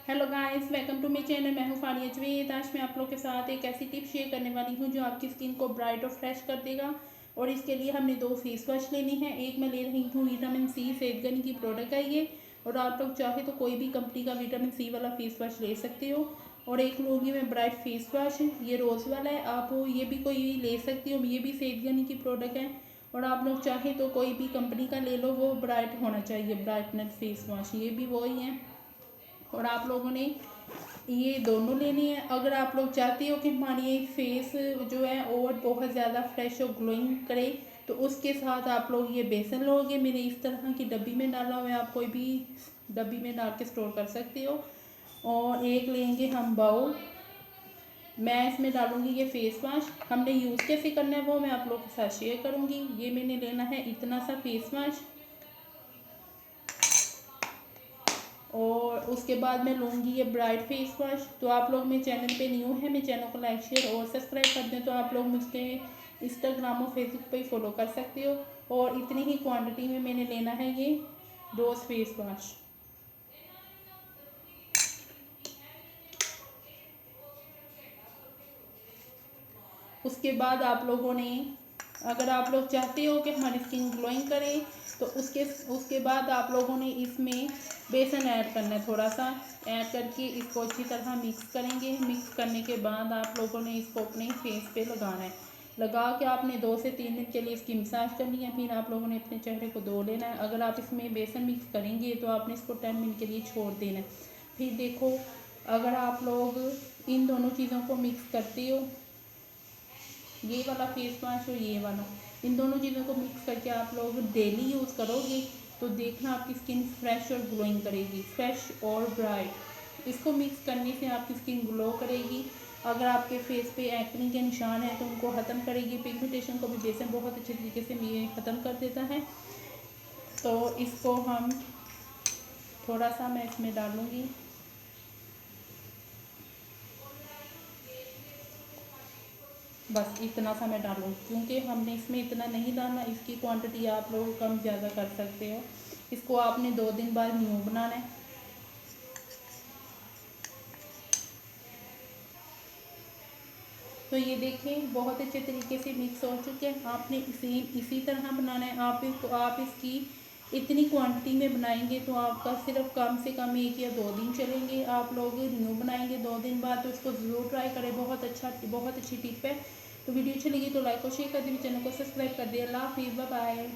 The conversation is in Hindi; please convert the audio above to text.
Hello guys, welcome to my channel. मैं हूँ फारिया जवेद। आज मैं आप लोग के साथ एक ऐसी टिप शेयर करने वाली हूँ जो आपकी स्किन को ब्राइट और फ्रेश कर देगा। और इसके लिए हमने 2 फेस वॉश लेने हैं। एक मैं ले रही हूँ विटामिन सी सेजगनी की प्रोडक्ट है ये, और आप लोग चाहे तो कोई भी कंपनी का विटामिन सी वाला फेस वॉश ले सकते हो। और एक लूँगी मैं ब्राइट फेस वॉश, ये रोज़ वाला है, आप ये भी कोई ले सकती हो, ये भी सेजगनी की प्रोडक्ट है। और आप लोग चाहे तो कोई भी कंपनी का ले लो, वो ब्राइट होना चाहिए, ब्राइटनर फेस वॉश, ये भी वही है। और आप लोगों ने ये दोनों लेने हैं। अगर आप लोग चाहते हो कि हमारी फेस जो है और बहुत ज़्यादा फ्रेश और ग्लोइंग करे, तो उसके साथ आप लोग ये बेसन लोगे। मैंने इस तरह की डब्बी में डाला हुआ है, आप कोई भी डब्बी में डाल के स्टोर कर सकते हो। और एक लेंगे हम बाउल, मैं इसमें डालूंगी ये फेस वॉश। हमने यूज़ कैसे करना है वो मैं आप लोग के साथ शेयर करूंगी। ये मैंने लेना है इतना सा फेस वॉश, और उसके बाद मैं लूँगी ये ब्राइट फेस वॉश। तो आप लोग मेरे चैनल पे न्यू है, मेरे चैनल को लाइक शेयर और सब्सक्राइब कर दें, तो आप लोग मुझे इंस्टाग्राम और फेसबुक पे फॉलो कर सकते हो। और इतनी ही क्वांटिटी में मैंने लेना है ये रोज़ फेस वॉश। उसके बाद आप लोगों ने, अगर आप लोग चाहते हो कि हमारी स्किन ग्लोइंग करे, तो उसके बाद आप लोगों ने इसमें बेसन ऐड करना है। थोड़ा सा ऐड करके इसको अच्छी तरह मिक्स करेंगे। मिक्स करने के बाद आप लोगों ने इसको अपने फेस पे लगाना है। लगा के आपने 2 से 3 दिन के लिए इसकी मसाज करनी है। फिर आप लोगों ने अपने चेहरे को धो लेना है। अगर आप इसमें बेसन मिक्स करेंगे तो आपने इसको 10 मिनट के लिए छोड़ देना है। फिर देखो, अगर आप लोग इन दोनों चीज़ों को मिक्स करते हो, ये वाला फेस वॉश और ये वाला, इन दोनों चीज़ों को मिक्स करके आप लोग डेली यूज़ करोगे, तो देखना आपकी स्किन फ्रेश और ग्लोइंग करेगी, फ्रेश और ब्राइट। इसको मिक्स करने से आपकी स्किन ग्लो करेगी। अगर आपके फेस पे एक्ने के निशान हैं तो उनको ख़त्म करेगी। पिगमेंटेशन को भी बेसन बहुत अच्छे तरीके से ये ख़त्म कर देता है। तो इसको हम थोड़ा सा मैं इसमें डालूँगी, बस इतना सा मैं डालूँ, क्योंकि हमने इसमें इतना नहीं डालना। इसकी क्वांटिटी आप लोग कम ज़्यादा कर सकते हो। इसको आपने 2 दिन बाद न्यू बनाना है। तो ये देखें बहुत अच्छे तरीके से मिक्स हो चुके हैं। आपने इसी तरह बनाना है। आप इसकी इतनी क्वांटिटी में बनाएंगे तो आपका सिर्फ कम से कम 1 या 2 दिन चलेंगे। आप लोग न्यू बनाएंगे 2 दिन बाद, तो इसको ज़रूर ट्राई करें। बहुत अच्छी टिप है। तो वीडियो अच्छी लगी तो लाइक और शेयर कर दें, चैनल को सब्सक्राइब कर दिया। अल्लाह हाफिज़, बाय बाय।